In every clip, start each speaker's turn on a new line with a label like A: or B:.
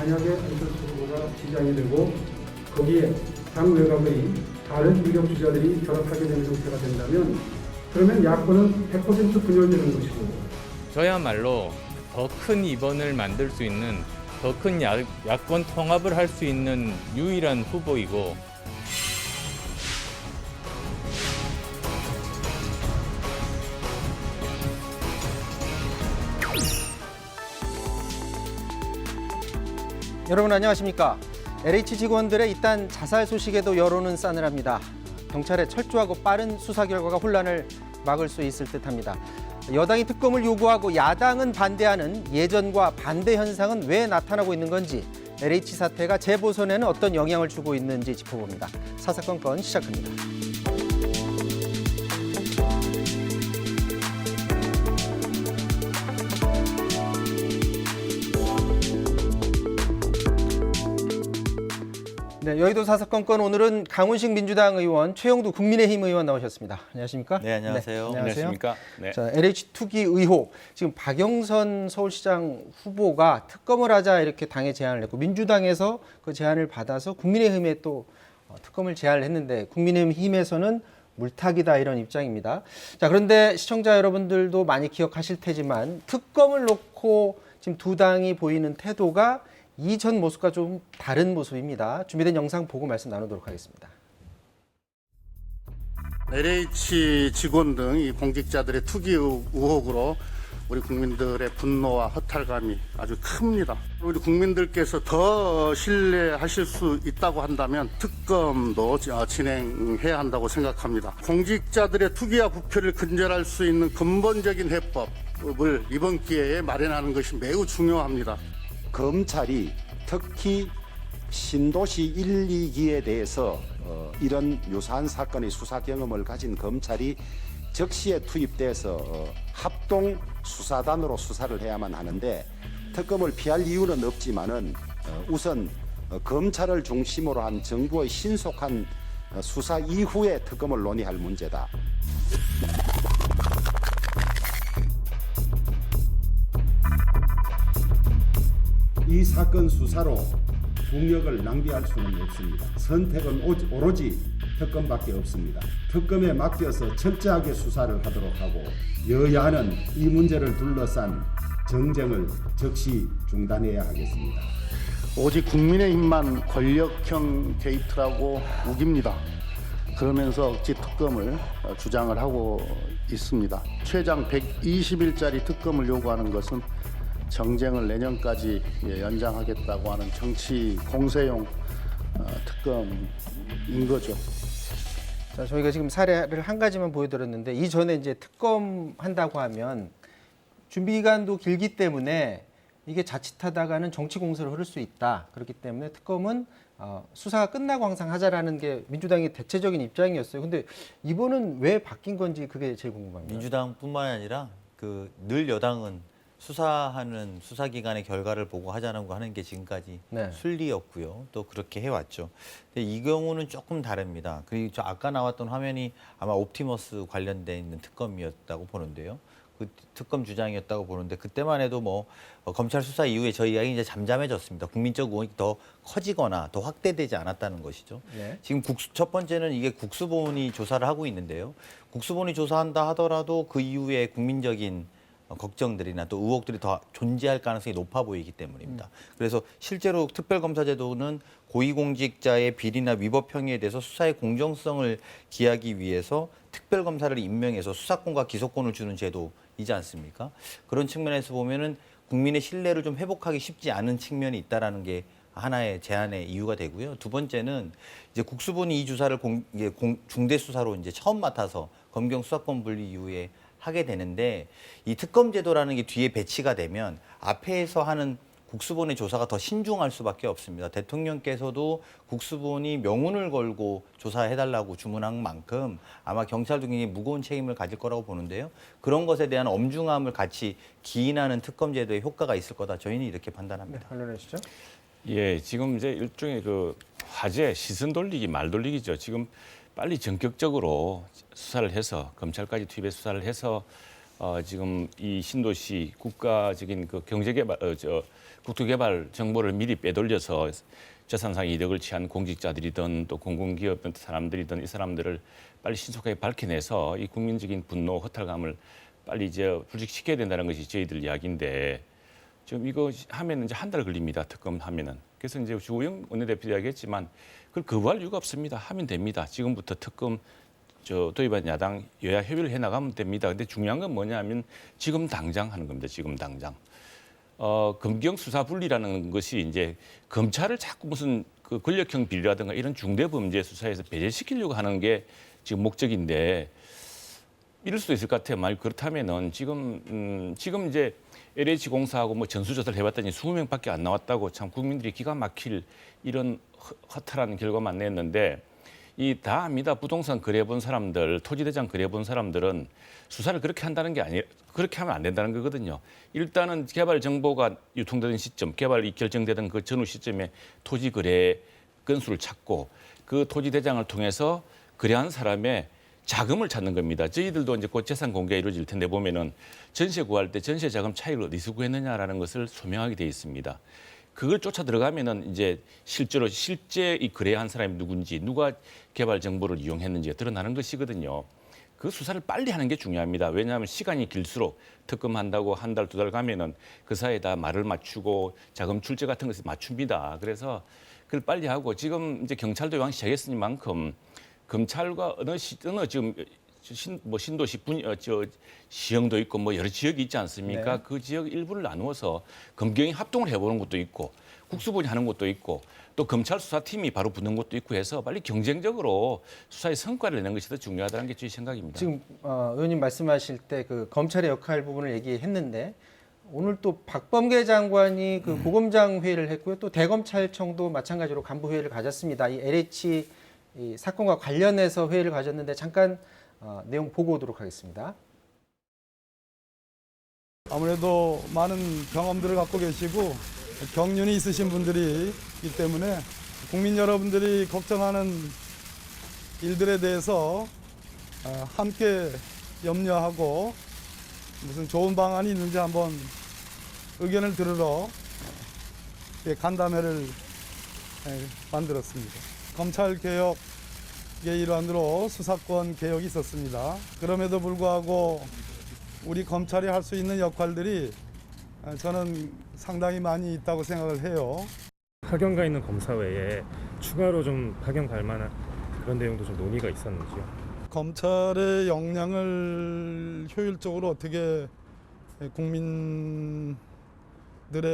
A: 만약에 안철수 후보가 지장이 되고 거기에 당 외곽의 다른 유력 주자들이 결합하게 되는 형태가 된다면 그러면 야권은 100% 분열되는 것이고
B: 저야말로 더 큰 이변을 만들 수 있는 더 큰 야권 통합을 할 수 있는 유일한 후보이고
C: 여러분 안녕하십니까? LH 직원들의 잇단 자살 소식에도 여론은 싸늘합니다. 경찰의 철저하고 빠른 수사 결과가 혼란을 막을 수 있을 듯합니다. 여당이 특검을 요구하고 야당은 반대하는 예전과 반대 현상은 왜 나타나고 있는 건지, LH 사태가 재보선에는 어떤 영향을 주고 있는지 짚어봅니다. 사사건건 시작합니다. 네, 여의도 사사건건 오늘은 강훈식 민주당 의원, 최영두 국민의힘 의원 나오셨습니다. 안녕하십니까?
D: 네, 안녕하세요.
C: 네,
B: 안녕하십니까? 네.
C: 자, LH 투기 의혹. 지금 박영선 서울시장 후보가 특검을 하자 이렇게 당에 제안을 했고 민주당에서 그 제안을 받아서 국민의힘에 또 특검을 제안을 했는데 국민의힘에서는 물타기다 이런 입장입니다. 자, 그런데 시청자 여러분들도 많이 기억하실 테지만 특검을 놓고 지금 두 당이 보이는 태도가 이전 모습과 좀 다른 모습입니다. 준비된 영상 보고 말씀 나누도록 하겠습니다.
E: LH 직원 등 이 공직자들의 투기 의혹으로 우리 국민들의 분노와 허탈감이 아주 큽니다. 우리 국민들께서 더 신뢰하실 수 있다고 한다면 특검도 진행해야 한다고 생각합니다. 공직자들의 투기와 부패를 근절할 수 있는 근본적인 해법을 이번 기회에 마련하는 것이 매우 중요합니다.
F: 검찰이 특히 신도시 1, 2기에 대해서 이런 유사한 사건의 수사 경험을 가진 검찰이 적시에 투입돼서 합동 수사단으로 수사를 해야만 하는데 특검을 피할 이유는 없지만은 우선 검찰을 중심으로 한 정부의 신속한 수사 이후에 특검을 논의할 문제다. 이 사건 수사로 국력을 낭비할 수는 없습니다. 선택은 오로지 특검밖에 없습니다. 특검에 맡겨서 철저하게 수사를 하도록 하고 여야는 이 문제를 둘러싼 정쟁을 즉시 중단해야 하겠습니다.
E: 오직 국민의힘만 권력형 게이트라고 우깁니다. 그러면서 억지 특검을 주장을 하고 있습니다. 최장 120일짜리 특검을 요구하는 것은 정쟁을 내년까지 연장하겠다고 하는 정치 공세용 특검인 거죠.
C: 자, 저희가 지금 사례를 한 가지만 보여드렸는데 이전에 이제 특검 한다고 하면 준비 기간도 길기 때문에 이게 자칫하다가는 정치 공세로 흐를 수 있다. 그렇기 때문에 특검은 수사가 끝나고 항상 하자라는 게 민주당의 대체적인 입장이었어요. 근데 이번은 왜 바뀐 건지 그게 제일 궁금합니다.
D: 민주당뿐만 아니라 늘 여당은 수사하는 수사기관의 결과를 보고 하자는 거 하는 게 지금까지
C: 네.
D: 순리였고요. 또 그렇게 해왔죠. 근데 이 경우는 조금 다릅니다. 그리고 저 아까 나왔던 화면이 아마 옵티머스 관련돼 있는 특검이었다고 보는데요. 그 특검 주장이었다고 보는데 그때만 해도 뭐 검찰 수사 이후에 저희 이야기 이제 잠잠해졌습니다. 국민적 의혹이 더 커지거나 더 확대되지 않았다는 것이죠.
C: 네.
D: 지금 첫 번째는 이게 국수본이 조사를 하고 있는데요. 국수본이 조사한다 하더라도 그 이후에 국민적인 걱정들이나 또 의혹들이 더 존재할 가능성이 높아 보이기 때문입니다. 그래서 실제로 특별검사제도는 고위공직자의 비리나 위법 행위에 대해서 수사의 공정성을 기하기 위해서 특별검사를 임명해서 수사권과 기소권을 주는 제도이지 않습니까? 그런 측면에서 보면은 국민의 신뢰를 좀 회복하기 쉽지 않은 측면이 있다라는 게 하나의 제안의 이유가 되고요. 두 번째는 이제 국수본이 이 조사를 중대 수사로 이제 처음 맡아서 검경 수사권 분리 이후에 하게 되는데 이 특검 제도라는 게 뒤에 배치가 되면 앞에서 하는 국수본의 조사가 더 신중할 수밖에 없습니다. 대통령께서도 국수본이 명운을 걸고 조사해달라고 주문한 만큼 아마 경찰도 굉장히 무거운 책임을 가질 거라고 보는데요. 그런 것에 대한 엄중함을 같이 기인하는 특검 제도의 효과가 있을 거다. 저희는 이렇게 판단합니다.
C: 반론해 주시죠.
B: 예, 지금 이제 일종의 그 화제 시선 돌리기 말 돌리기죠. 지금 빨리 전격적으로 수사를 해서 검찰까지 투입해 수사를 해서
G: 지금 이 신도시 국가적인 그 경제개발, 국토개발 정보를 미리 빼돌려서 재산상 이득을 취한 공직자들이든 또 공공기업 사람들이든 이 사람들을 빨리 신속하게 밝혀내서 이 국민적인 분노, 허탈감을 빨리 이제 불식시켜야 된다는 것이 저희들 이야기인데 지금 이거 하면 이제 한 달 걸립니다. 특검 하면은. 그래서 이제 주호영 원내대표도 이야기했지만 그걸 거부할 이유가 없습니다. 하면 됩니다. 지금부터 특검 도입한 야당 여야 협의를 해 나가면 됩니다. 근데 중요한 건 뭐냐면 지금 당장 하는 겁니다. 지금 당장. 검경 수사 분리라는 것이 이제 검찰을 자꾸 무슨 그 권력형 비리라든가 이런 중대 범죄 수사에서 배제시키려고 하는 게 지금 목적인데 이럴 수도 있을 것 같아요. 만약 그렇다면은 지금 이제 LH 공사하고 뭐 전수조사를 해봤더니 20명밖에 안 나왔다고 참 국민들이 기가 막힐 이런 허탈한 결과만 냈는데 이 다 압니다. 부동산 거래해본 사람들, 토지대장 거래해본 사람들은 수사를 그렇게 한다는 게 아니, 그렇게 하면 안 된다는 거거든요. 일단은 개발 정보가 유통되던 시점, 개발이 결정되던 그 전후 시점에 토지 거래 건수를 찾고 그 토지대장을 통해서 거래한 사람의 자금을 찾는 겁니다. 저희들도 이제 곧 재산 공개가 이루어질 텐데 보면은 전세 구할 때 전세 자금 차익을 어디서 구했느냐라는 것을 소명하게 돼 있습니다. 그걸 쫓아 들어가면은 이제 실제 이 거래한 사람이 누군지, 누가 개발 정보를 이용했는지가 드러나는 것이거든요. 그 수사를 빨리 하는 게 중요합니다. 왜냐하면 시간이 길수록 특검한다고 한 달, 두 달 가면은 그 사이에 다 말을 맞추고 자금 출처 같은 것을 맞춥니다. 그래서 그걸 빨리 하고 지금 이제 경찰도 이왕 시작했으니만큼 검찰과 어느 지금 신도시 시형도 있고 뭐 여러 지역이 있지 않습니까?
C: 네.
G: 그 지역 일부를 나누어서 검경이 합동을 해보는 것도 있고 국수본이 하는 것도 있고 또 검찰 수사팀이 바로 붙는 것도 있고 해서 빨리 경쟁적으로 수사의 성과를 내는 것이 더 중요하다는 게 저희 생각입니다.
C: 지금 의원님 말씀하실 때 그 검찰의 역할 부분을 얘기했는데 오늘 또 박범계 장관이 그 고검장 회의를 했고요. 또 대검찰청도 마찬가지로 간부 회의를 가졌습니다. 이 LH 이 사건과 관련해서 회의를 가졌는데 잠깐 내용 보고 오도록 하겠습니다.
H: 아무래도 많은 경험들을 갖고 계시고 경륜이 있으신 분들이기 때문에 국민 여러분들이 걱정하는 일들에 대해서 함께 염려하고 무슨 좋은 방안이 있는지 한번 의견을 들으러 간담회를 만들었습니다. 검찰 개혁의 일환으로 수사권 개혁이 있었습니다. 그럼에도 불구하고 우리 검찰이 할 수 있는 역할들이 저는 상당히 많이 있다고 생각을 해요.
I: 파견가 있는 검사 외에 추가로 좀 파견 갈 만한 그런 내용도 좀 논의가 있었는지요?
H: 검찰의 역량을 효율적으로 어떻게 국민들의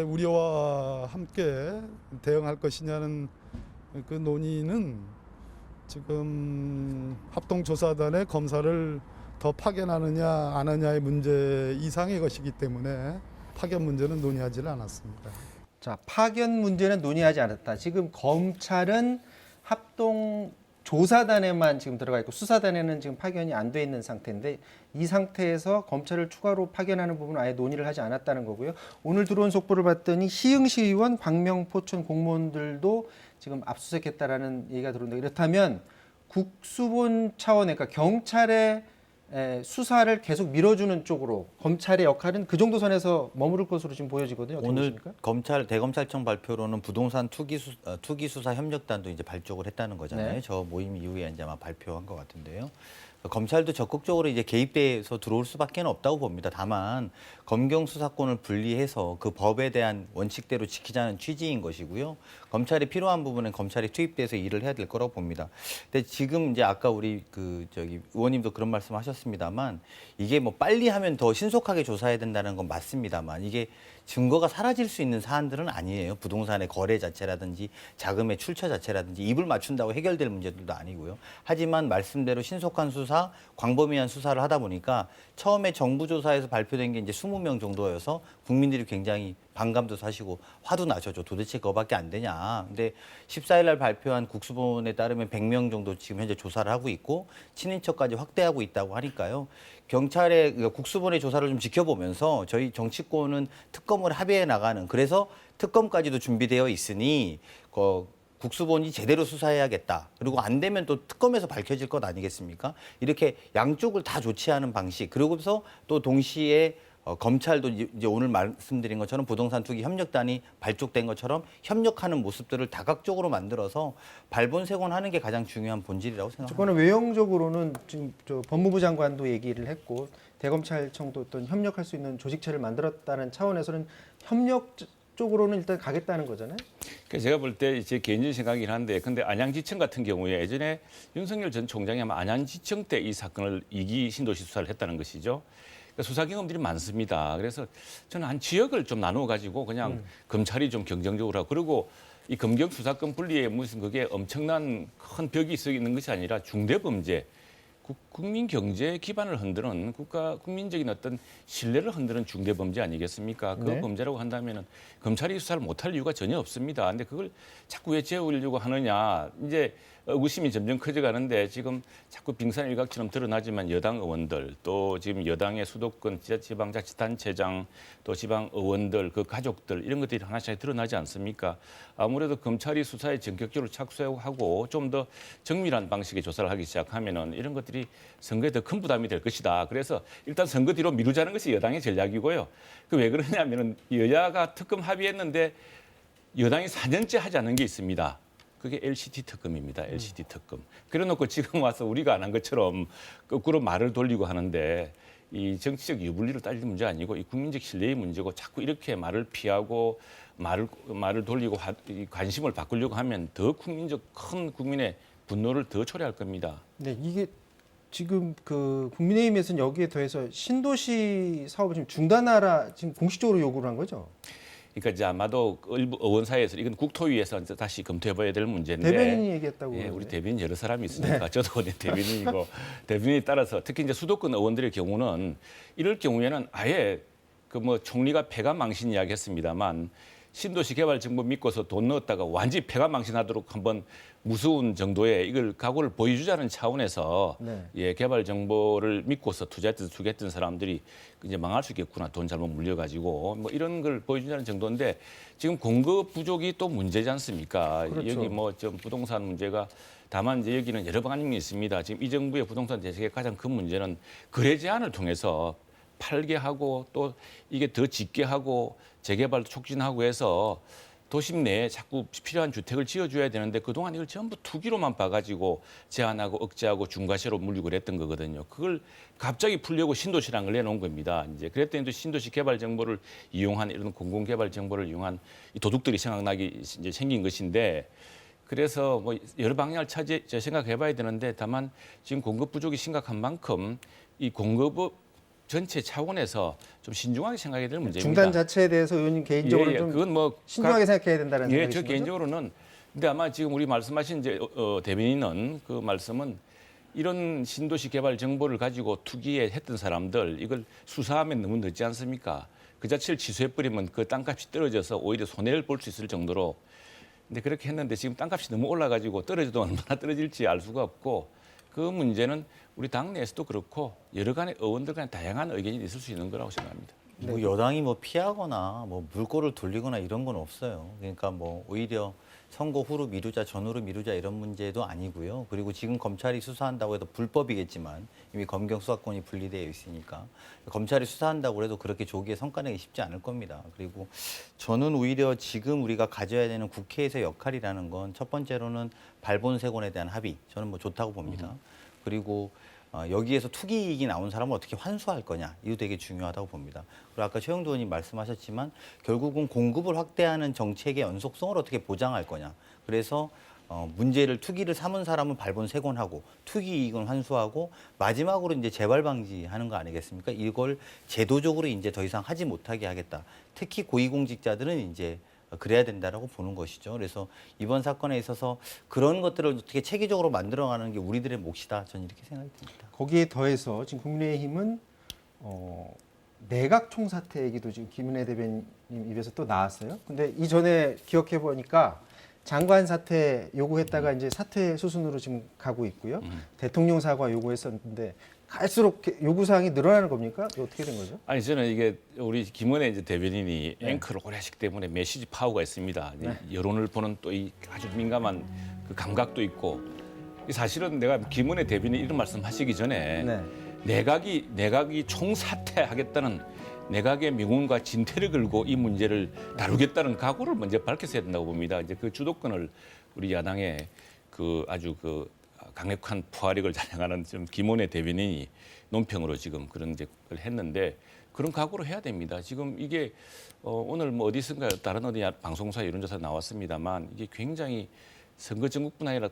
H: 우려와 함께 대응할 것이냐는 그 논의는 지금 합동조사단의 검사를 더 파견하느냐 안 하느냐의 문제 이상의 것이기 때문에 파견 문제는 논의하지는 않았습니다.
C: 자, 파견 문제는 논의하지 않았다. 지금 검찰은 합동 조사단에만 지금 들어가 있고 수사단에는 지금 파견이 안 돼 있는 상태인데 이 상태에서 검찰을 추가로 파견하는 부분은 아예 논의를 하지 않았다는 거고요. 오늘 들어온 속보를 봤더니 시흥시 의원, 광명포천 공무원들도 지금 압수수색했다라는 얘기가 들어오는데 이렇다면 국수본 차원의 그러니까 경찰의 수사를 계속 밀어주는 쪽으로 검찰의 역할은 그 정도 선에서 머무를 것으로 지금 보여지거든요. 어떻게
D: 오늘
C: 보십니까?
D: 대검찰청 발표로는 부동산 투기 수사 협력단도 이제 발족을 했다는 거잖아요.
C: 네.
D: 저 모임 이후에 이제 아마 발표한 것 같은데요. 검찰도 적극적으로 이제 개입돼서 들어올 수밖에 없다고 봅니다. 다만 검경 수사권을 분리해서 그 법에 대한 원칙대로 지키자는 취지인 것이고요. 검찰이 필요한 부분은 검찰이 투입돼서 일을 해야 될 거라고 봅니다. 근데 지금 이제 아까 우리 의원님도 그런 말씀하셨습니다만 이게 뭐 빨리 하면 더 신속하게 조사해야 된다는 건 맞습니다만 이게 증거가 사라질 수 있는 사안들은 아니에요. 부동산의 거래 자체라든지 자금의 출처 자체라든지 입을 맞춘다고 해결될 문제들도 아니고요. 하지만 말씀대로 신속한 수사, 광범위한 수사를 하다 보니까 처음에 정부 조사에서 발표된 게 이제 20명 정도여서 국민들이 굉장히 반감도 사시고 화도 나셨죠. 도대체 그거밖에 안 되냐. 근데 14일 날 발표한 국수본에 따르면 100명 정도 지금 현재 조사를 하고 있고 친인척까지 확대하고 있다고 하니까요. 경찰의 국수본의 조사를 좀 지켜보면서 저희 정치권은 특검을 합의해 나가는 그래서 특검까지도 준비되어 있으니 국수본이 제대로 수사해야겠다. 그리고 안 되면 또 특검에서 밝혀질 것 아니겠습니까? 이렇게 양쪽을 다 조치하는 방식. 그러고서 또 동시에 검찰도 이제 오늘 말씀드린 것처럼 부동산 투기 협력단이 발족된 것처럼 협력하는 모습들을 다각적으로 만들어서 발본색원하는 게 가장 중요한 본질이라고 생각합니다.
C: 조건은 외형적으로는 지금 저 법무부 장관도 얘기를 했고 대검찰청도 어떤 협력할 수 있는 조직체를 만들었다는 차원에서는 협력 쪽으로는 일단 가겠다는 거잖아요.
G: 그러니까 제가 볼 때 제 개인적인 생각이긴 한데, 근데 안양지청 같은 경우에 예전에 윤석열 전 총장이 아마 안양지청 때 이 사건을 2기 신도시 수사를 했다는 것이죠. 그러니까 수사 경험들이 많습니다. 그래서 저는 한 지역을 좀 나누어 가지고 그냥 검찰이 좀 경쟁적으로 하고, 그리고 이 검경 수사권 분리에 무슨 그게 엄청난 큰 벽이 있어 있는 것이 아니라 중대범죄, 국민 경제 기반을 흔드는 국민적인 어떤 신뢰를 흔드는 중대범죄 아니겠습니까? 그
C: 네.
G: 범죄라고 한다면은 검찰이 수사를 못할 이유가 전혀 없습니다. 근데 그걸 자꾸 왜 재우려고 하느냐? 이제 의구심이 점점 커져가는데 지금 자꾸 빙산일각처럼 드러나지만 여당 의원들 또 지금 여당의 수도권 지방자치단체장 또 지방 의원들 그 가족들 이런 것들이 하나씩 드러나지 않습니까? 아무래도 검찰이 수사에 전격적으로 착수하고 좀 더 정밀한 방식의 조사를 하기 시작하면은 이런 것들이 선거에 더 큰 부담이 될 것이다. 그래서 일단 선거 뒤로 미루자는 것이 여당의 전략이고요. 그 왜 그러냐면은 여야가 특검 합의했는데 여당이 4년째 하지 않은 게 있습니다. 그게 LCT 특검입니다. LCT 특검. 그래놓고 지금 와서 우리가 안 한 것처럼 거꾸로 말을 돌리고 하는데 이 정치적 유불리로 따질 문제 아니고 이 국민적 신뢰의 문제고 자꾸 이렇게 말을 피하고 말을 돌리고 관심을 바꾸려고 하면 더 큰 국민의 분노를 더 초래할 겁니다.
C: 네, 이게 지금 그 국민의힘에서는 여기에 더해서 신도시 사업을 지금 중단하라 지금 공식적으로 요구를 한 거죠.
G: 그러니까 이제 아마도 일부 의원 사이에서 이건 국토위에서 이제 다시 검토해봐야 될 문제인데.
C: 대변인이 얘기했다고.
G: 예,
C: 그러는데.
G: 우리 대변인 여러 사람이 있으니까 저도 대변인이고 대변인에 따라서 특히 이제 수도권 의원들의 경우는 이럴 경우에는 아예 그 뭐 총리가 폐가망신 이야기했습니다만 신도시 개발 정보 믿고서 돈 넣었다가 완전히 폐가망신하도록 한번 무서운 정도의 이걸 각오를 보여주자는 차원에서
C: 네.
G: 예, 개발 정보를 믿고서 투자했던 사람들이 이제 망할 수 있겠구나. 돈 잘못 물려가지고 뭐 이런 걸 보여주자는 정도인데 지금 공급 부족이 또 문제지 않습니까?
C: 그렇죠.
G: 여기 뭐 좀 부동산 문제가 다만 이제 여기는 여러 방안이 있습니다. 지금 이 정부의 부동산 대책의 가장 큰 문제는 거래 제한을 통해서 팔게 하고 또 이게 더 짓게 하고 재개발도 촉진하고 해서 도심 내에 자꾸 필요한 주택을 지어줘야 되는데 그동안 이걸 전부 투기로만 봐가지고 제한하고 억제하고 중과세로 물리고 그랬던 거거든요. 그걸 갑자기 풀려고 신도시라는 걸 내놓은 겁니다. 이제 그랬더니 또 신도시 개발 정보를 이용한 이런 공공개발 정보를 이용한 이 도둑들이 생각나기 이제 생긴 것인데 그래서 뭐 여러 방향을 생각해봐야 되는데 다만 지금 공급 부족이 심각한 만큼 이 공급 전체 차원에서 좀 신중하게 생각해야 될 문제입니다.
C: 중단 자체에 대해서 의원님 개인적으로 좀
G: 그건 뭐
C: 신중하게 생각해야 된다는
G: 예,
C: 생각이신
G: 저
C: 거죠?
G: 개인적으로는 근데 아마 지금 우리 말씀하신 이제 대변인은 그 말씀은 이런 신도시 개발 정보를 가지고 투기에 했던 사람들 이걸 수사하면 너무 늦지 않습니까? 그 자체를 취소해버리면 그 땅값이 떨어져서 오히려 손해를 볼 수 있을 정도로 근데 그렇게 했는데 지금 땅값이 너무 올라가지고 떨어져도 얼마나 떨어질지 알 수가 없고 그 문제는 우리 당내에서도 그렇고 여러 간의 의원들 간에 다양한 의견이 있을 수 있는 거라고 생각합니다.
D: 뭐 여당이 뭐 피하거나 뭐 물꼬를 돌리거나 이런 건 없어요. 그러니까 뭐 오히려 선거 후로 미루자, 전후로 미루자 이런 문제도 아니고요. 그리고 지금 검찰이 수사한다고 해도 불법이겠지만 이미 검경 수사권이 분리되어 있으니까 검찰이 수사한다고 해도 그렇게 조기에 성과내기 쉽지 않을 겁니다. 그리고 저는 오히려 지금 우리가 가져야 되는 국회에서의 역할이라는 건 첫 번째로는 발본색원에 대한 합의, 저는 뭐 좋다고 봅니다. 그리고 여기에서 투기 이익이 나온 사람을 어떻게 환수할 거냐, 이거 되게 중요하다고 봅니다. 그리고 아까 최영두 의원님 말씀하셨지만 결국은 공급을 확대하는 정책의 연속성을 어떻게 보장할 거냐. 그래서 문제를 투기를 삼은 사람은 발본색원하고 투기 이익은 환수하고 마지막으로 이제 재발 방지하는 거 아니겠습니까? 이걸 제도적으로 이제 더 이상 하지 못하게 하겠다. 특히 고위공직자들은 이제 그래야 된다라고 보는 것이죠. 그래서 이번 사건에 있어서 그런 것들을 어떻게 체계적으로 만들어가는 게 우리들의 몫이다. 저는 이렇게 생각이 듭니다.
C: 거기에 더해서 지금 국민의힘은 내각 총사퇴 얘기도 지금 김은혜 대변인 입에서 또 나왔어요. 근데 이전에 기억해 보니까 장관 사퇴 요구했다가 이제 사퇴 수순으로 지금 가고 있고요. 대통령 사과 요구했었는데 갈수록 요구 사항이 늘어나는 겁니까? 이게 어떻게 된 거죠?
G: 아니 저는 이게 우리 김은혜 이제 대변인이 앵커를 오래 하시기 때문에 메시지 파워가 있습니다. 여론을 보는 또 이 아주 민감한 그 감각도 있고 사실은 내가 김은혜 대변인이 이런 말씀하시기 전에 내각이 총사퇴하겠다는 내각의 명운과 진퇴를 걸고 이 문제를 다루겠다는 각오를 먼저 밝혔어야 된다고 봅니다. 이제 그 주도권을 우리 야당의 그 아주 그 강력한 부하력을 자랑하는 좀 김원혜 대변인이 논평으로 지금 그런 이제 걸 했는데 그런 각오로 해야 됩니다. 지금 이게 오늘 뭐 어디선가 다른 어디 방송사 여론조사 나왔습니다만 이게 굉장히 선거 전국뿐 아니라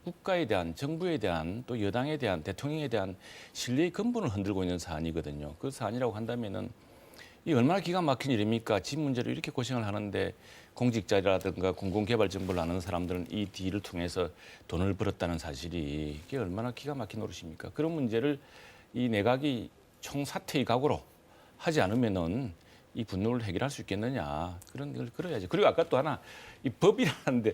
G: 국가에 대한 정부에 대한 또 여당에 대한 대통령에 대한 신뢰의 근본을 흔들고 있는 사안이거든요. 그 사안이라고 한다면은 이 얼마나 기가 막힌 일입니까? 집 문제로 이렇게 고생을 하는데 공직자라든가 공공개발 정보를 아는 사람들은 이 딜을 통해서 돈을 벌었다는 사실이 이게 얼마나 기가 막힌 노릇입니까? 그런 문제를 이 내각이 총사퇴의 각오로 하지 않으면은 이 분노를 해결할 수 있겠느냐 그런 걸 끌어야죠. 그리고 아까 또 하나 이 법이라는데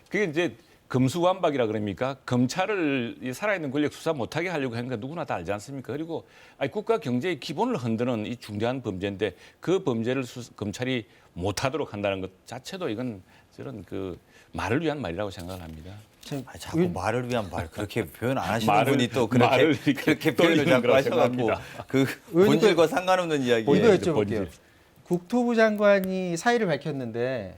G: 그게 이제 금수완박이라 그럽니까? 검찰을 이 살아있는 권력 수사 못하게 하려고 하는 거 누구나 다 알지 않습니까? 그리고 아니, 국가 경제의 기본을 흔드는 이 중대한 범죄인데 그 범죄를 검찰이 못하도록 한다는 것 자체도 이건 저런 그 말을 위한 말이라고 생각을 합니다.
D: 자꾸 말을 위한 말 그렇게 표현 안 하시는 분이 또 그렇게 표현을 자꾸 하셔갖고 그 본질과 상관없는 이야기예요.
C: 이거 여쭤볼게요. 국토부 장관이 사의를 밝혔는데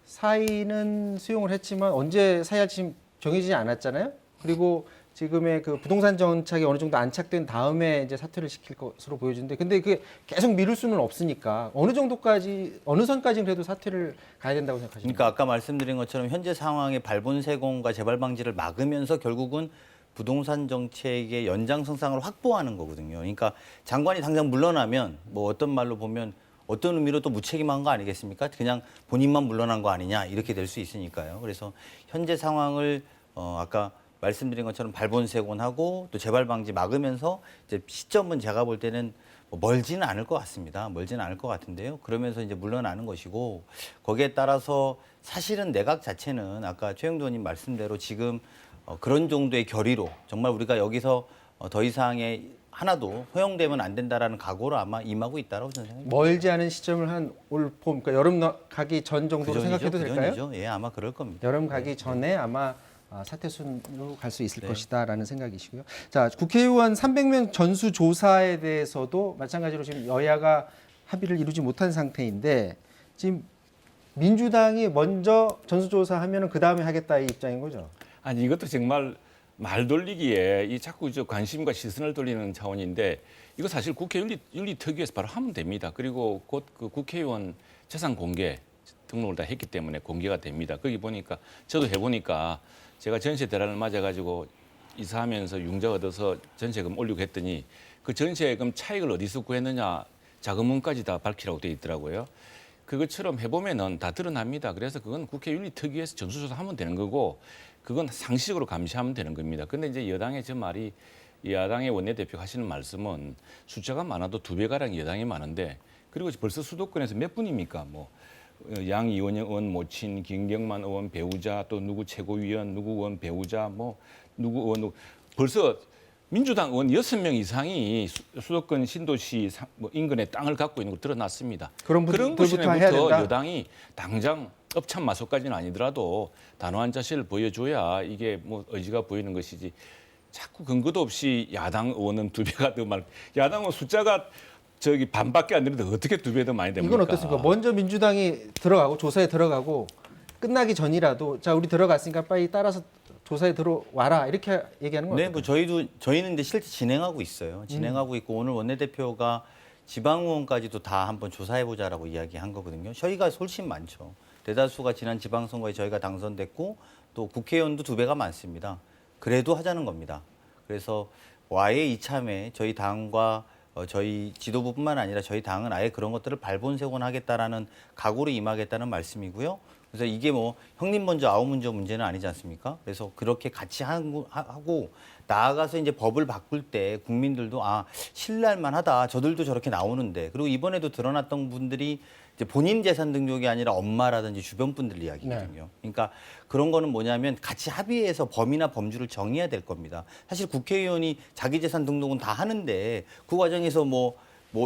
C: 사의는 수용을 했지만 언제 사의할지 지금 정해지지 않았잖아요. 그리고 지금의 그 부동산 정착이 어느 정도 안착된 다음에 이제 사퇴를 시킬 것으로 보여지는데 근데 그게 계속 미룰 수는 없으니까 어느 정도까지 어느 선까지는 그래도 사퇴를 가야 된다고 생각하십니까?
D: 그러니까 아까 말씀드린 것처럼 현재 상황의 발본세공과 재발 방지를 막으면서 결국은 부동산 정책의 연장선상을 확보하는 거거든요. 그러니까 장관이 당장 물러나면 뭐 어떤 말로 보면 어떤 의미로 또 무책임한 거 아니겠습니까? 그냥 본인만 물러난 거 아니냐 이렇게 될 수 있으니까요. 그래서 현재 상황을 아까 말씀드린 것처럼 발본세곤하고 또 재발 방지 막으면서 이제 시점은 제가 볼 때는 뭐 멀지는 않을 것 같습니다. 멀지는 않을 것 같은데요. 그러면서 이제 물러나는 것이고 거기에 따라서 사실은 내각 자체는 아까 최영도 의원님 말씀대로 지금 그런 정도의 결의로 정말 우리가 여기서 더 이상의 하나도 허용되면 안 된다라는 각오로 아마 임하고 있다라고 저는 생각합니다.
C: 멀지 않은 시점을 한 올 봄, 그러니까 여름 가기 전 정도로 생각해도 될까요?
D: 전이죠. 예, 아마 그럴 겁니다.
C: 여름 가기 전에 아마 사퇴순으로 갈 수 있을 것이다라는 생각이시고요. 자, 국회의원 300명 전수조사에 대해서도 마찬가지로 지금 여야가 합의를 이루지 못한 상태인데 지금 민주당이 먼저 전수조사하면 그 다음에 하겠다 이 입장인 거죠?
G: 아니 이것도 정말 말 돌리기에 이 자꾸 저 관심과 시선을 돌리는 차원인데 이거 사실 국회 윤리특위에서 바로 하면 됩니다. 그리고 곧 그 국회의원 재산 공개 등록을 다 했기 때문에 공개가 됩니다. 거기 보니까 저도 해보니까 제가 전세 대란을 맞아가지고 이사하면서 융자 얻어서 전세금 올리고 했더니 그 전세금 차익을 어디서 구했느냐 자금문까지 다 밝히라고 돼 있더라고요. 그것처럼 해보면은 다 드러납니다. 그래서 그건 국회 윤리특위에서 전수조사하면 되는 거고 그건 상식으로 감시하면 되는 겁니다. 근데 이제 여당의 저 말이 야당의 원내대표가 하시는 말씀은 숫자가 많아도 2배가량 여당이 많은데 그리고 벌써 수도권에서 몇 분입니까? 뭐 양이원영 의원 모친, 김경만 의원 배우자, 또 누구 최고위원, 누구 의원 배우자, 뭐 누구 의원 벌써 민주당 의원 6명 이상이 수도권 신도시 인근에 땅을 갖고 있는 걸 드러났습니다.
C: 그런
G: 곳부터
C: 해야 된다.
G: 여당이 당장 업참마소까지는 아니더라도 단호한 자세를 보여줘야 이게 뭐 의지가 보이는 것이지 자꾸 근거도 없이 야당 의원은 2배가 더 많. 야당 의원 숫자가 저기 반밖에 안 되는데 어떻게 2배 더 많이 됩니까?
C: 이건 어떻습니까? 먼저 민주당이 들어가고 조사에 들어가고 끝나기 전이라도 자 우리 들어갔으니까 빨리 따라서 조사에 들어와라 이렇게 얘기하는 거예요.
D: 네, 뭐 저희는 이제 실제 진행하고 있어요. 진행하고 있고 오늘 원내대표가 지방의원까지도 다 한번 조사해보자라고 이야기한 거거든요. 저희가 훨씬 많죠. 대다수가 지난 지방선거에 저희가 당선됐고 또 국회의원도 2배가 많습니다. 그래도 하자는 겁니다. 그래서 와의 이참에 저희 당과 저희 지도부뿐만 아니라 저희 당은 아예 그런 것들을 발본색원하겠다라는 각오로 임하겠다는 말씀이고요. 그래서 이게 뭐 형님 먼저 아우 먼저 문제는 아니지 않습니까? 그래서 그렇게 같이 하고 나아가서 이제 법을 바꿀 때 국민들도 아 신뢰할 만하다. 저들도 저렇게 나오는데 그리고 이번에도 드러났던 분들이 이제 본인 재산 등록이 아니라 엄마라든지 주변 분들 이야기거든요. 그러니까 그런 거는 뭐냐면 같이 합의해서 범위나 범주를 정해야 될 겁니다. 사실 국회의원이 자기 재산 등록은 다 하는데 그 과정에서 뭐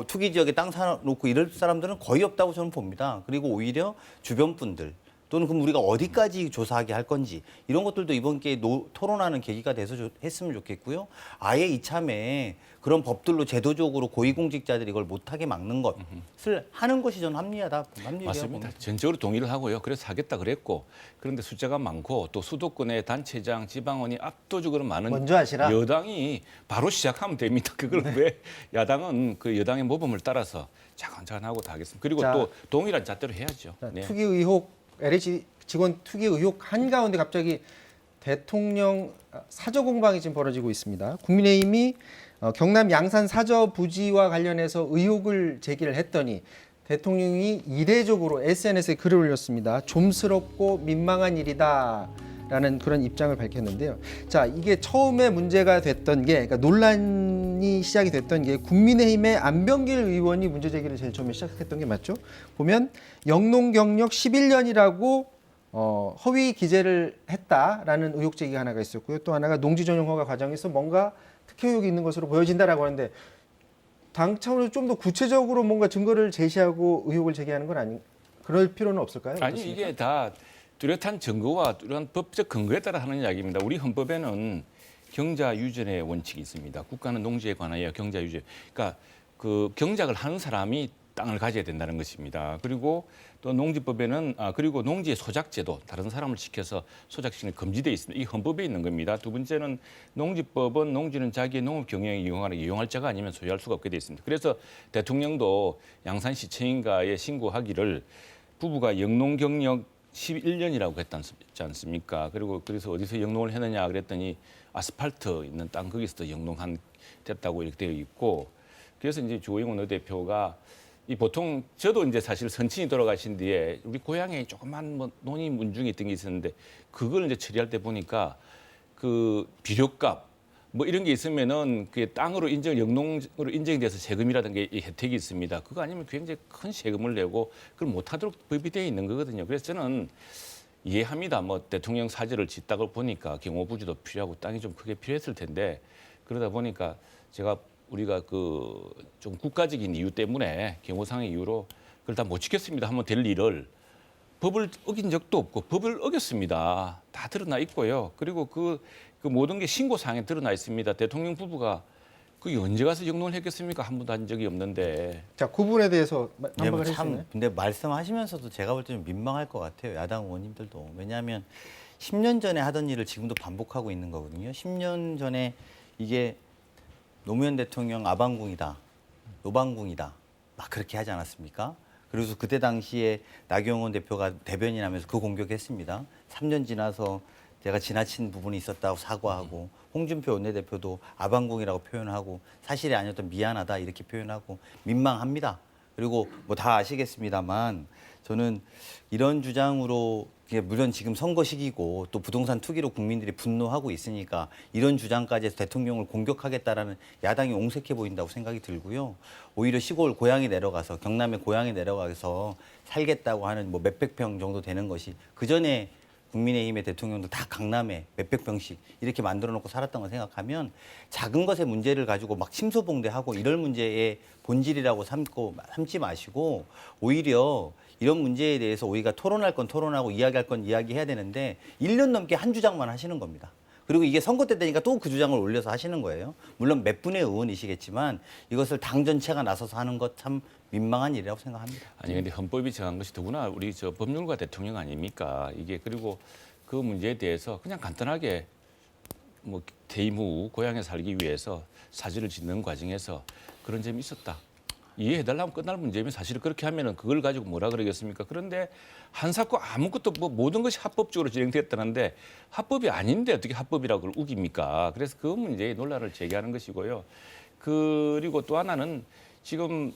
D: 투기 지역에 땅 사놓고 이럴 사람들은 거의 없다고 저는 봅니다. 그리고 오히려 주변 분들 또는 그럼 우리가 어디까지 조사하게 할 건지 이런 것들도 이번 기회에 토론하는 계기가 돼서 했으면 좋겠고요. 아예 이참에 그런 법들로 제도적으로 고위공직자들이 이걸 못하게 막는 것을 하는 것이 저는 합리하다.
G: 맞습니다. 전적으로 동의를 하고요. 그래서 하겠다 그랬고 그런데 숫자가 많고 또 수도권의 단체장, 지방원이 압도적으로 많은
C: 먼저 하시라.
G: 여당이 바로 시작하면 됩니다. 그걸 왜 야당은 그 여당의 모범을 따라서 차근차근 하고 다 하겠습니다. 그리고
C: 자,
G: 또 동일한 잣대로 해야죠. 네.
C: 투기 의혹, LH 직원 투기 의혹 한가운데 갑자기 대통령 사저 공방이 지금 벌어지고 있습니다. 국민의힘이 경남 양산 사저 부지와 관련해서 의혹을 제기를 했더니 대통령이 이례적으로 SNS에 글을 올렸습니다. 좀스럽고 민망한 일이다라는 그런 입장을 밝혔는데요. 자, 이게 처음에 문제가 됐던 게, 그러니까 논란이 시작이 됐던 게 국민의힘의 안병길 의원이 문제 제기를 제일 처음에 시작했던 게 맞죠? 보면 영농 경력 11년이라고 허위 기재를 했다라는 의혹 제기가 하나가 있었고요. 또 하나가 농지 전용 허가 과정에서 뭔가 특혜 의혹이 있는 것으로 보여진다라고 하는데 당 차원에서 좀 더 구체적으로 뭔가 증거를 제시하고 의혹을 제기하는 건 아닌 그럴 필요는 없을까요?
G: 아니
C: 어떻습니까?
G: 이게 다 뚜렷한 증거와 뚜렷한 법적 근거에 따라 하는 이야기입니다. 우리 헌법에는 경자 유전의 원칙이 있습니다. 국가는 농지에 관하여 경자 유전. 그러니까 그 경작을 하는 사람이 땅을 가져야 된다는 것입니다. 그리고 또 농지법에는 그리고 농지의 소작제도 다른 사람을 시켜서 소작시키는 금지되어 있습니다. 이 헌법에 있는 겁니다. 두 번째는 농지법은 농지는 자기의 농업 경영에 이용할 자가 아니면 소유할 수가 없게 되어 있습니다. 그래서 대통령도 양산시청인가에 신고하기를 부부가 영농 경력 11년이라고 했지 않습니까? 그리고 그래서 어디서 영농을 했느냐 그랬더니 아스팔트 있는 땅 거기서도 영농한 됐다고 이렇게 되어 있고 그래서 이제 주호영 원내대표가 이 보통 저도 이제 사실 선친이 돌아가신 뒤에 우리 고향에 조그만 뭐 논의 문중이 있던 게 있었는데 그걸 이제 처리할 때 보니까 그 비료값 뭐 이런 게 있으면은 그게 땅으로 영농으로 인정이 돼서 세금이라든가 이 혜택이 있습니다. 그거 아니면 굉장히 큰 세금을 내고 그걸 못하도록 법이 되어 있는 거거든요. 그래서 저는 이해합니다. 뭐 대통령 사저를 짓다가 보니까 경호부지도 필요하고 땅이 좀 크게 필요했을 텐데 그러다 보니까 우리가 그 좀 국가적인 이유 때문에 경호상의 이유로 그걸 다 못 지켰습니다. 하면 될 일을 법을 어긴 적도 없고 법을 어겼습니다. 다 드러나 있고요. 그리고 그 모든 게 신고사항에 드러나 있습니다. 대통령 부부가 그게 언제 가서 영농을 했겠습니까? 한 번도 한 적이 없는데.
C: 자, 그 부분에 대해서 반박을
D: 네,
C: 해주시나요?
D: 근데 말씀하시면서도 제가 볼 때 좀 민망할 것 같아요. 야당 의원님들도. 왜냐하면 10년 전에 하던 일을 지금도 반복하고 있는 거거든요. 10년 전에 이게 노무현 대통령 아방궁이다, 노방궁이다, 막 그렇게 하지 않았습니까? 그래서 그때 당시에 나경원 대표가 대변인하면서 그 공격했습니다. 3년 지나서 제가 지나친 부분이 있었다고 사과하고 홍준표 원내대표도 아방궁이라고 표현하고 사실이 아니었던 미안하다 이렇게 표현하고 민망합니다. 그리고 뭐 다 아시겠습니다만 저는 이런 주장으로 물론 지금 선거 시기고 또 부동산 투기로 국민들이 분노하고 있으니까 이런 주장까지 해서 대통령을 공격하겠다라는 야당이 옹색해 보인다고 생각이 들고요. 오히려 시골 고향에 내려가서 경남의 고향에 내려가서 살겠다고 하는 뭐 몇백 평 정도 되는 것이 그전에 국민의힘의 대통령들 다 강남에 몇백 평씩 이렇게 만들어 놓고 살았던 걸 생각하면 작은 것의 문제를 가지고 막 침소봉대하고 이럴 문제의 본질이라고 삼지 마시고 오히려 이런 문제에 대해서 우리가 토론할 건 토론하고 이야기할 건 이야기해야 되는데 1년 넘게 한 주장만 하시는 겁니다. 그리고 이게 선거 때 되니까 또 그 주장을 올려서 하시는 거예요. 물론 몇 분의 의원이시겠지만 이것을 당 전체가 나서서 하는 것 참 민망한 일이라고 생각합니다.
G: 아니 근데 헌법이 정한 것이 더구나 우리 법률가 대통령 아닙니까? 이게 그리고 그 문제에 대해서 그냥 간단하게 뭐 퇴임 후 고향에 살기 위해서 사지를 짓는 과정에서 그런 점이 있었다. 이해해달라면 끝날 문제면 사실 그렇게 하면은 그걸 가지고 뭐라 그러겠습니까? 그런데 한사코 아무것도 뭐 모든 것이 합법적으로 진행됐다는데 합법이 아닌데 어떻게 합법이라고 그걸 우깁니까? 그래서 그 문제에 논란을 제기하는 것이고요. 그리고 또 하나는 지금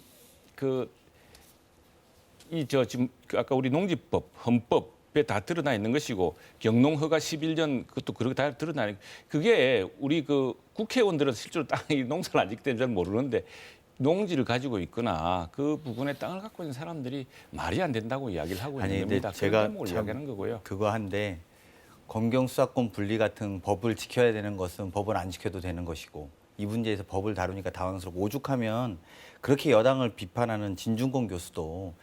G: 지금 아까 우리 농지법, 헌법 다 드러나 있는 것이고 경농허가 11년 그것도 그렇게 다 드러나 있는 그게 우리 그 국회의원들은 실제로 땅이 농사를 안 짓기 때문에 잘 모르는데 농지를 가지고 있거나 그 부근에 땅을 갖고 있는 사람들이 말이 안 된다고 이야기를 하고
D: 아니,
G: 있는
D: 근데
G: 겁니다.
D: 제가
G: 그런 대목을 이야기하는 거고요.
D: 그거 한데 검경 수사권 분리 같은 법을 지켜야 되는 것은 법을 안 지켜도 되는 것이고 이 문제에서 법을 다루니까 당황스럽고 오죽하면 그렇게 여당을 비판하는 진중권 교수도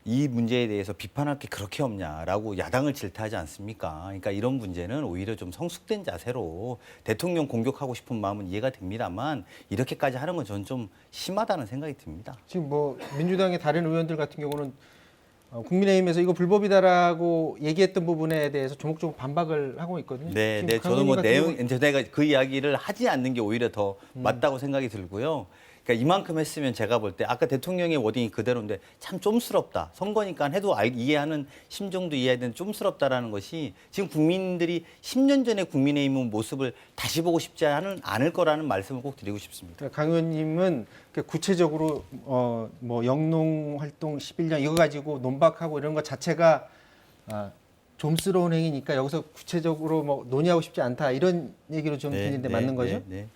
D: 이 문제에 대해서 비판할 게 그렇게 없냐라고 야당을 질타하지 않습니까? 그러니까 이런 문제는 오히려 좀 성숙된 자세로 대통령 공격하고 싶은 마음은 이해가 됩니다만 이렇게까지 하는 건 저는 좀 심하다는 생각이 듭니다.
C: 지금 뭐 민주당의 다른 의원들 같은 경우는 국민의힘에서 이거 불법이다라고 얘기했던 부분에 대해서 조목조목 반박을 하고 있거든요.
D: 네,
C: 지금
D: 네, 저도 뭐
C: 같은 경우-
D: 내가 그 이야기를 하지 않는 게 오히려 더 맞다고 생각이 들고요. 그러니까 이만큼 했으면 제가 볼 때 아까 대통령의 워딩이 그대로인데 참 좀스럽다. 선거니까 해도 이해하는 심정도 이해해야 되는 좀스럽다라는 것이 지금 국민들이 10년 전에 국민의힘 모습을 다시 보고 싶지 않을 거라는 말씀을 꼭 드리고 싶습니다.
C: 그러니까 강 의원님은 구체적으로 뭐 영농 활동 11년 이거 가지고 논박하고 이런 것 자체가 좀스러운 행위니까 여기서 구체적으로 뭐 논의하고 싶지 않다 이런 얘기로 좀 들리는데 맞는 거죠?
D: 네.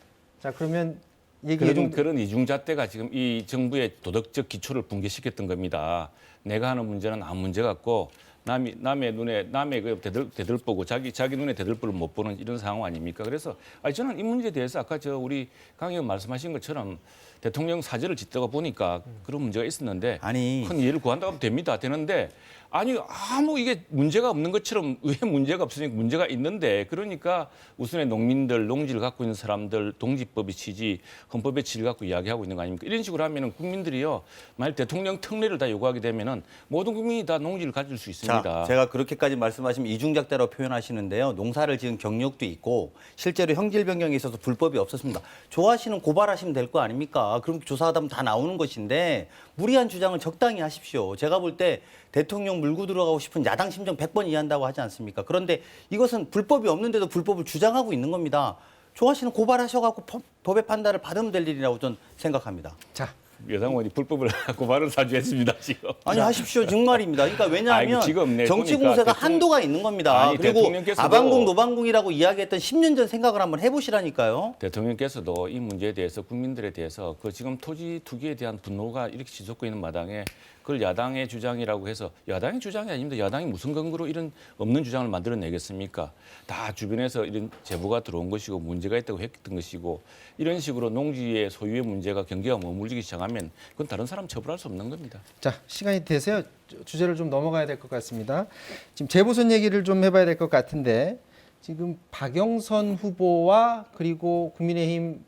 C: 자 그러면 얘기 좀
G: 그런 이중잣대가 지금 이 정부의 도덕적 기초를 붕괴시켰던 겁니다. 내가 하는 문제는 아무 문제 같고 남의 눈에 남의 그 대들보고 자기 눈에 대들보를 못 보는 이런 상황 아닙니까? 그래서 저는 이 문제에 대해서 아까 우리 강 의원 말씀하신 것처럼 대통령 사절을 짓다가 보니까 그런 문제가 있었는데 큰 이해를 구한다고 하면 됩니다. 되는데 아무 이게 문제가 없는 것처럼 왜 문제가 없으니까 문제가 있는데 그러니까 우선의 농민들, 농지를 갖고 있는 사람들, 동지법의 취지, 헌법의 취지를 갖고 이야기하고 있는 거 아닙니까? 이런 식으로 하면은 국민들이요. 만약 대통령 특례를 다 요구하게 되면은 모든 국민이 다 농지를 가질 수 있습니다.
D: 자, 제가 그렇게까지 말씀하시면 이중잣대로 표현하시는데요. 농사를 지은 경력도 있고 실제로 형질 변경에 있어서 불법이 없었습니다. 좋아하시는 고발하시면 될 거 아닙니까? 그럼 조사하다 보면 다 나오는 것인데 무리한 주장을 적당히 하십시오. 제가 볼 때 대통령 물고 들어가고 싶은 야당 심정 100번 이해한다고 하지 않습니까? 그런데 이것은 불법이 없는데도 불법을 주장하고 있는 겁니다. 좋아하시는 고발하셔갖고 법의 판단을 받으면 될 일이라고 저는 생각합니다.
C: 자.
G: 여당 의원이 불법을 고발을 사주했습니다 지금.
D: 아니 하십시오 정말입니다. 그러니까 왜냐하면
G: 지금
D: 정치 공세가 한도가 있는 겁니다. 그리고 아방궁 노방궁이라고 이야기했던 10년 전 생각을 한번 해보시라니까요.
G: 대통령께서도 이 문제에 대해서 국민들에 대해서 그 지금 토지 투기에 대한 분노가 이렇게 지속되고 있는 마당에 그걸 야당의 주장이라고 해서 야당의 주장이 아닙니다. 야당이 무슨 근거로 이런 없는 주장을 만들어내겠습니까? 다 주변에서 이런 제보가 들어온 것이고 문제가 있다고 했던 것이고 이런 식으로 농지의 소유의 문제가 경계가 머물기 시작하면 그건 다른 사람 처벌할 수 없는 겁니다.
C: 자, 시간이 돼서요. 주제를 좀 넘어가야 될 것 같습니다. 지금 재보선 얘기를 좀 해봐야 될 것 같은데 지금 박영선 후보와 그리고 국민의힘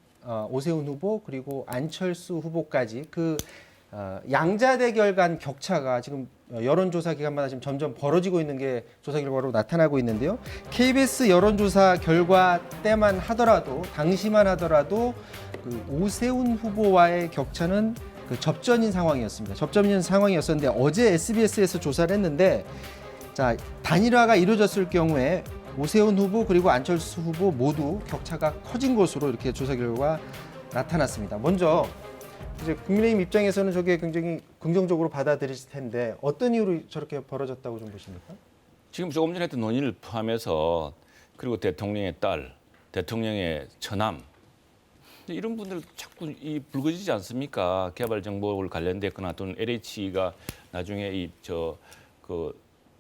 C: 오세훈 후보 그리고 안철수 후보까지 양자 대결 간 격차가 지금 여론조사 기간마다 지금 점점 벌어지고 있는 게 조사 결과로 나타나고 있는데요. KBS 여론조사 결과 때만 하더라도 당시만 하더라도 오세훈 후보와의 격차는 접전인 상황이었습니다. 접전인 상황이었었는데 어제 SBS에서 조사를 했는데 자 단일화가 이루어졌을 경우에 오세훈 후보 그리고 안철수 후보 모두 격차가 커진 것으로 이렇게 조사 결과가 나타났습니다. 먼저 이제 국민의힘 입장에서는 저게 굉장히 긍정적으로 받아들이실 텐데 어떤 이유로 저렇게 벌어졌다고 좀 보십니까?
G: 지금 조금 전에 했던 논의를 포함해서 그리고 대통령의 딸, 대통령의 처남 이런 분들 자꾸 불거지지 않습니까? 개발 정보를 관련됐거나 또는 LH가 나중에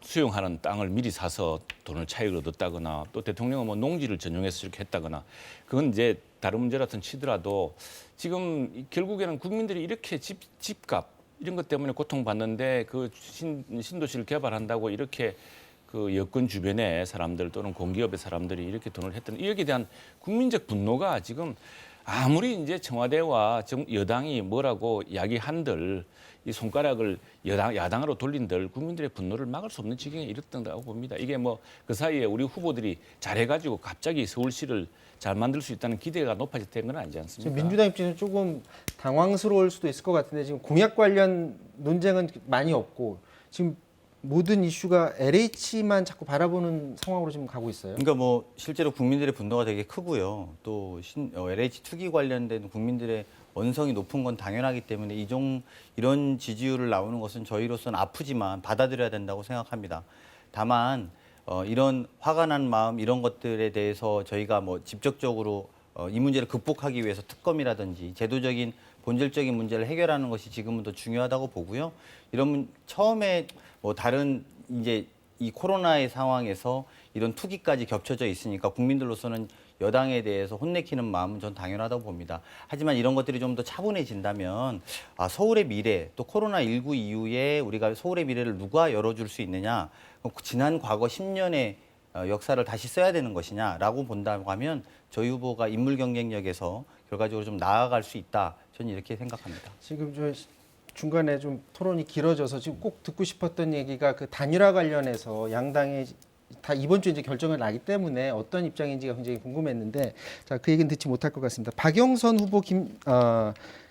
G: 수용하는 땅을 미리 사서 돈을 차익을 얻었다거나 또 대통령은 뭐 농지를 전용해서 이렇게 했다거나 그건 이제 다른 문제라든 치더라도 지금 결국에는 국민들이 이렇게 집값 이런 것 때문에 고통받는데 그 신도시를 개발한다고 이렇게 그 여권 주변의 사람들 또는 공기업의 사람들이 이렇게 돈을 했던 여기에 대한 국민적 분노가 지금 아무리 이제 청와대와 여당이 뭐라고 이야기한들 이 손가락을 야당으로 돌린들 국민들의 분노를 막을 수 없는 지경에 이르렀다고 봅니다. 이게 뭐 그 사이에 우리 후보들이 잘해가지고 갑자기 서울시를 잘 만들 수 있다는 기대가 높아졌다는 건 아니지 않습니까?
C: 민주당 입장에서 조금 당황스러울 수도 있을 것 같은데 지금 공약 관련 논쟁은 많이 없고 지금 모든 이슈가 LH만 자꾸 바라보는 상황으로 지금 가고 있어요.
D: 그러니까 뭐 실제로 국민들의 분노가 되게 크고요. 또 LH 투기 관련된 국민들의 원성이 높은 건 당연하기 때문에 이런 지지율을 나오는 것은 저희로서는 아프지만 받아들여야 된다고 생각합니다. 다만 이런 화가 난 마음 이런 것들에 대해서 저희가 뭐 직접적으로 이 문제를 극복하기 위해서 특검이라든지 제도적인 본질적인 문제를 해결하는 것이 지금은 더 중요하다고 보고요. 이런 처음에 뭐 다른 이제 이 코로나의 상황에서 이런 투기까지 겹쳐져 있으니까 국민들로서는 여당에 대해서 혼내키는 마음은 전 당연하다고 봅니다. 하지만 이런 것들이 좀 더 차분해진다면 서울의 미래 또 코로나19 이후에 우리가 서울의 미래를 누가 열어줄 수 있느냐 지난 과거 10년의 역사를 다시 써야 되는 것이냐라고 본다고 하면 저희 후보가 인물 경쟁력에서 결과적으로 좀 나아갈 수 있다. 저는 이렇게 생각합니다.
C: 지금 저 중간에 좀 토론이 길어져서 지금 꼭 듣고 싶었던 얘기가 그 단일화 관련해서 양당이 다 이번 주에 이제 결정을 나기 때문에 어떤 입장인지가 굉장히 궁금했는데 자, 그 얘기는 듣지 못할 것 같습니다. 박영선 후보,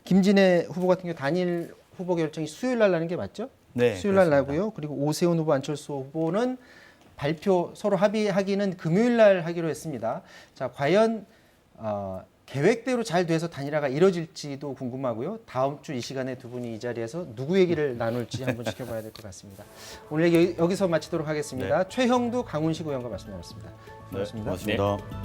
C: 김진애 후보 같은 경우 단일 후보 결정이 수요일 날 나는 게 맞죠?
D: 네,
C: 수요일 날
D: 그렇습니다.
C: 나고요. 그리고 오세훈 후보, 안철수 후보는 발표 서로 합의하기는 금요일 날 하기로 했습니다. 자, 과연 계획대로 잘 돼서 단일화가 이뤄질지도 궁금하고요. 다음 주 이 시간에 두 분이 이 자리에서 누구 얘기를 나눌지 한번 지켜봐야 될 것 같습니다. 오늘 여기서 마치도록 하겠습니다. 최형두 강훈식 의원과 말씀 나눴습니다. 고맙습니다.
D: 고맙습니다.